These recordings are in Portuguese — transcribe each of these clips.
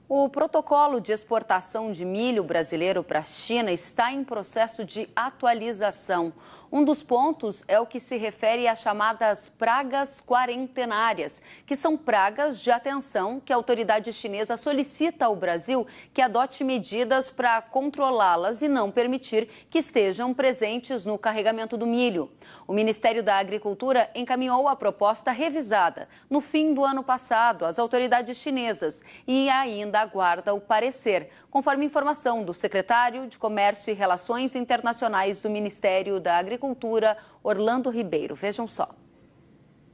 O protocolo de exportação de milho brasileiro para a China está em processo de atualização. Um dos pontos é o que se refere às chamadas pragas quarentenárias, que são pragas de atenção que a autoridade chinesa solicita ao Brasil que adote medidas para controlá-las e não permitir que estejam presentes no carregamento do milho. O Ministério da Agricultura encaminhou a proposta revisada no fim do ano passado às autoridades chinesas e ainda aguarda o parecer, conforme informação do secretário de Comércio e Relações Internacionais do Ministério da Agricultura, Orlando Ribeiro. Vejam só.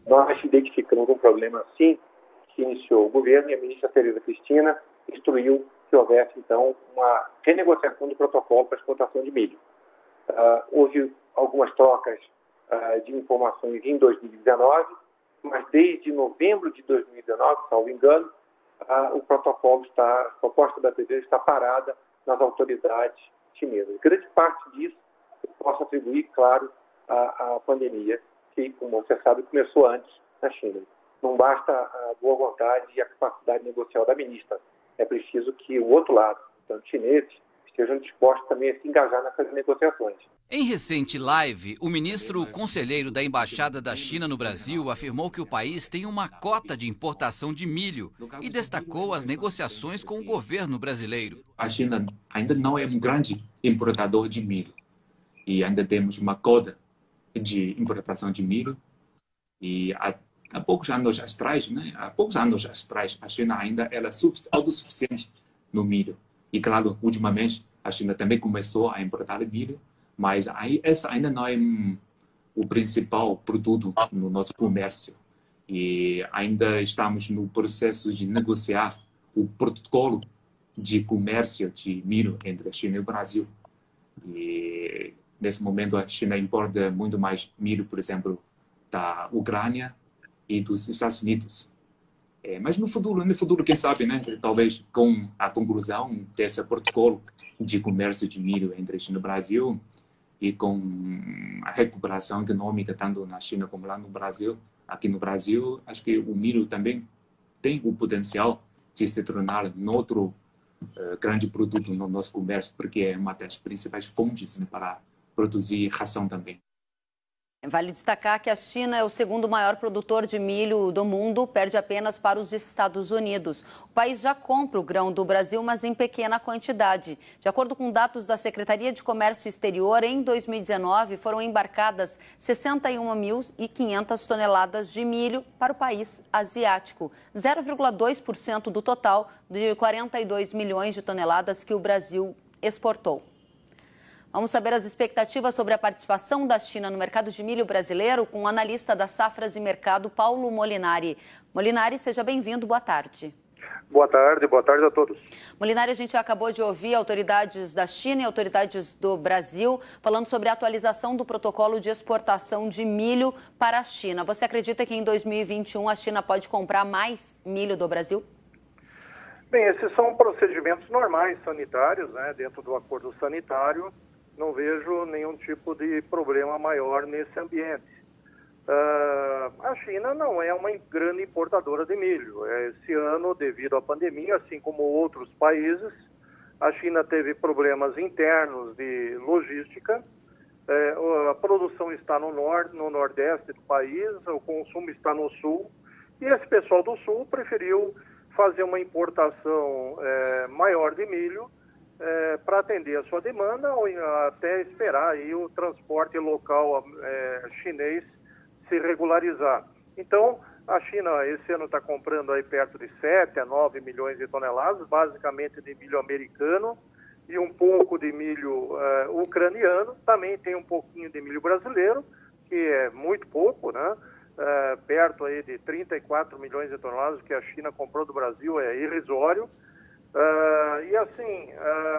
Nós identificamos um problema, sim, que iniciou o governo e a ministra Tereza Cristina instruiu que houvesse, então, uma renegociação do protocolo para exportação de milho. Houve algumas trocas de informações em 2019, mas desde novembro de 2019, salvo engano, o protocolo a proposta da Tereza está parada nas autoridades chinesas. Grande parte disso eu posso atribuir, claro, à pandemia, que, como você sabe, começou antes na China. Não basta a boa vontade e a capacidade negocial da ministra. É preciso que o outro lado, tanto chineses, estejam dispostos também a se engajar nessas negociações. Em recente live, o ministro conselheiro da Embaixada da China no Brasil afirmou que o país tem uma cota de importação de milho e destacou as negociações com o governo brasileiro. A China ainda não é um grande importador de milho e ainda temos uma cota de importação de milho. E há poucos anos atrás, a China ainda era autossuficiente no milho. E, claro, ultimamente, a China também começou a importar milho, mas essa ainda não é o principal produto no nosso comércio. E ainda estamos no processo de negociar o protocolo de comércio de milho entre a China e o Brasil. E, nesse momento, a China importa muito mais milho, por exemplo, da Ucrânia e dos Estados Unidos. Mas no futuro, quem sabe, né? Talvez com a conclusão desse protocolo de comércio de milho entre a China e o Brasil e com a recuperação econômica tanto na China como lá no Brasil, aqui no Brasil, acho que o milho também tem o potencial de se tornar outro grande produto no nosso comércio, porque é uma das principais fontes, né, para produzir ração também. Vale destacar que a China é o segundo maior produtor de milho do mundo, perde apenas para os Estados Unidos. O país já compra o grão do Brasil, mas em pequena quantidade. De acordo com dados da Secretaria de Comércio Exterior, em 2019 foram embarcadas 61.500 toneladas de milho para o país asiático, 0,2% do total de 42 milhões de toneladas que o Brasil exportou. Vamos saber as expectativas sobre a participação da China no mercado de milho brasileiro com o analista das safras e mercado, Paulo Molinari. Molinari, seja bem-vindo, boa tarde. Boa tarde a todos. Molinari, a gente acabou de ouvir autoridades da China e autoridades do Brasil falando sobre a atualização do protocolo de exportação de milho para a China. Você acredita que em 2021 a China pode comprar mais milho do Brasil? Bem, esses são procedimentos normais sanitários, né, dentro do acordo sanitário. Não vejo nenhum tipo de problema maior nesse ambiente. A China não é uma grande importadora de milho. Esse ano, devido à pandemia, assim como outros países, a China teve problemas internos de logística. A produção está no nordeste do país, o consumo está no sul. E esse pessoal do sul preferiu fazer uma importação maior de milho para atender a sua demanda ou até esperar aí o transporte local chinês se regularizar. Então, a China esse ano está comprando aí perto de 7 a 9 milhões de toneladas, basicamente de milho americano e um pouco de milho ucraniano. Também tem um pouquinho de milho brasileiro, que é muito pouco, né? Perto aí de 34 milhões de toneladas que a China comprou do Brasil, é irrisório. E assim,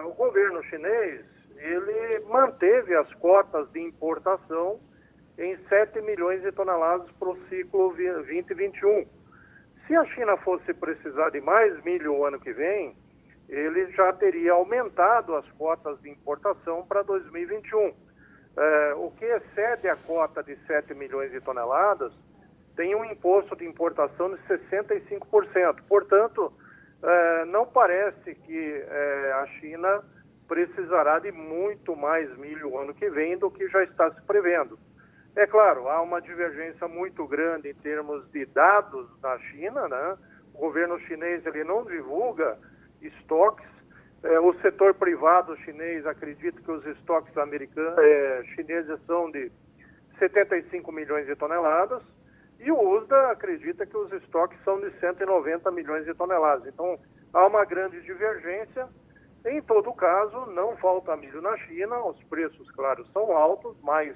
o governo chinês, ele manteve as cotas de importação em 7 milhões de toneladas para o ciclo 2021. Se a China fosse precisar de mais milho o ano que vem, ele já teria aumentado as cotas de importação para 2021. O que excede a cota de 7 milhões de toneladas tem um imposto de importação de 65%. Portanto, não parece que a China precisará de muito mais milho o ano que vem do que já está se prevendo. É claro, há uma divergência muito grande em termos de dados da China, né? O governo chinês ele não divulga estoques. O setor privado chinês acredita que os estoques chineses são de 75 milhões de toneladas e o USDA acredita que os estoques são de 190 milhões de toneladas. Então, há uma grande divergência. Em todo caso, não falta milho na China, os preços, claro, são altos, mas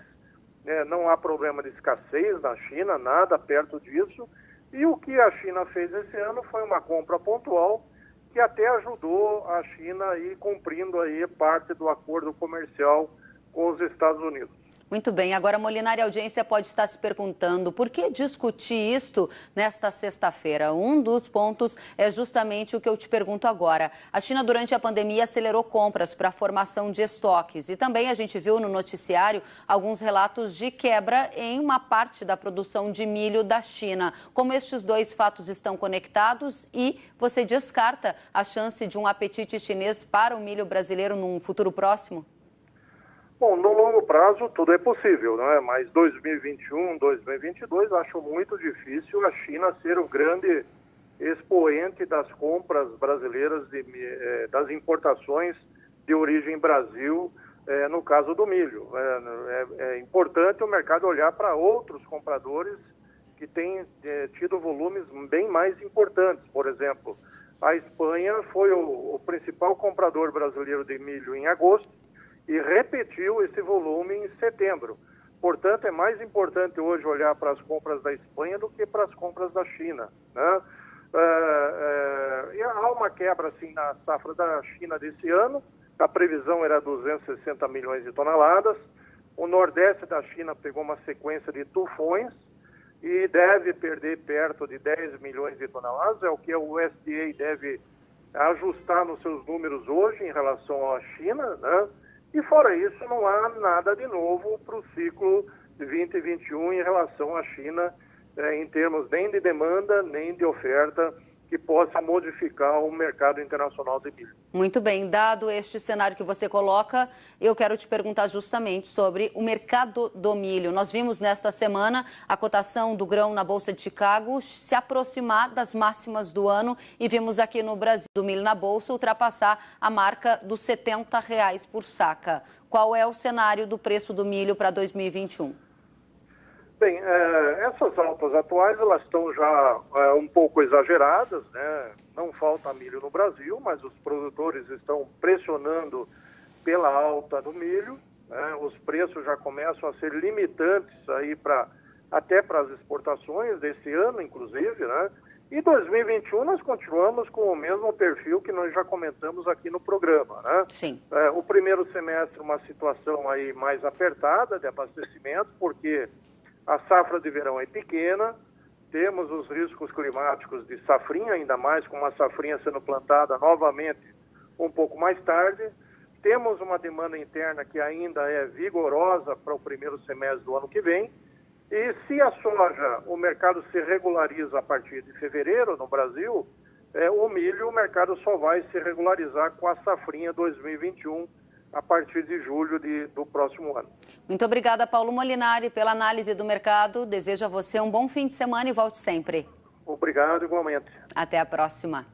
não há problema de escassez na China, nada perto disso. E o que a China fez esse ano foi uma compra pontual que até ajudou a China a ir cumprindo aí parte do acordo comercial com os Estados Unidos. Muito bem. Agora, Molinari, a audiência pode estar se perguntando por que discutir isto nesta sexta-feira. Um dos pontos é justamente o que eu te pergunto agora. A China, durante a pandemia, acelerou compras para a formação de estoques. E também a gente viu no noticiário alguns relatos de quebra em uma parte da produção de milho da China. Como estes dois fatos estão conectados e você descarta a chance de um apetite chinês para o milho brasileiro num futuro próximo? Bom, no longo prazo tudo é possível, né? Mas 2021, 2022, acho muito difícil a China ser o grande expoente das compras brasileiras, das importações de origem Brasil, no caso do milho. É importante o mercado olhar para outros compradores que têm tido volumes bem mais importantes. Por exemplo, a Espanha foi o principal comprador brasileiro de milho em agosto, e repetiu esse volume em setembro. Portanto, é mais importante hoje olhar para as compras da Espanha do que para as compras da China, né? E há uma quebra assim, na safra da China desse ano, a previsão era 260 milhões de toneladas, o Nordeste da China pegou uma sequência de tufões e deve perder perto de 10 milhões de toneladas, é o que o USDA deve ajustar nos seus números hoje em relação à China, né? E fora isso, não há nada de novo para o ciclo de 2021 em relação à China, em termos nem de demanda, nem de oferta, que possa modificar o mercado internacional de milho. Muito bem, dado este cenário que você coloca, eu quero te perguntar justamente sobre o mercado do milho. Nós vimos nesta semana a cotação do grão na Bolsa de Chicago se aproximar das máximas do ano e vimos aqui no Brasil o milho na Bolsa ultrapassar a marca dos R$ 70 por saca. Qual é o cenário do preço do milho para 2021? Bem, essas altas atuais, elas estão já um pouco exageradas, né? Não falta milho no Brasil, mas os produtores estão pressionando pela alta do milho, né? Os preços já começam a ser limitantes aí até para as exportações desse ano, inclusive, né? E 2021 nós continuamos com o mesmo perfil que nós já comentamos aqui no programa, né? Sim. O primeiro semestre, uma situação aí mais apertada de abastecimento, porque a safra de verão é pequena, temos os riscos climáticos de safrinha, ainda mais com uma safrinha sendo plantada novamente um pouco mais tarde. Temos uma demanda interna que ainda é vigorosa para o primeiro semestre do ano que vem. E se a soja, o mercado se regulariza a partir de fevereiro no Brasil, o milho, o mercado só vai se regularizar com a safrinha 2021 a partir de julho do próximo ano. Muito obrigada, Paulo Molinari, pela análise do mercado. Desejo a você um bom fim de semana e volte sempre. Obrigado, igualmente. Até a próxima.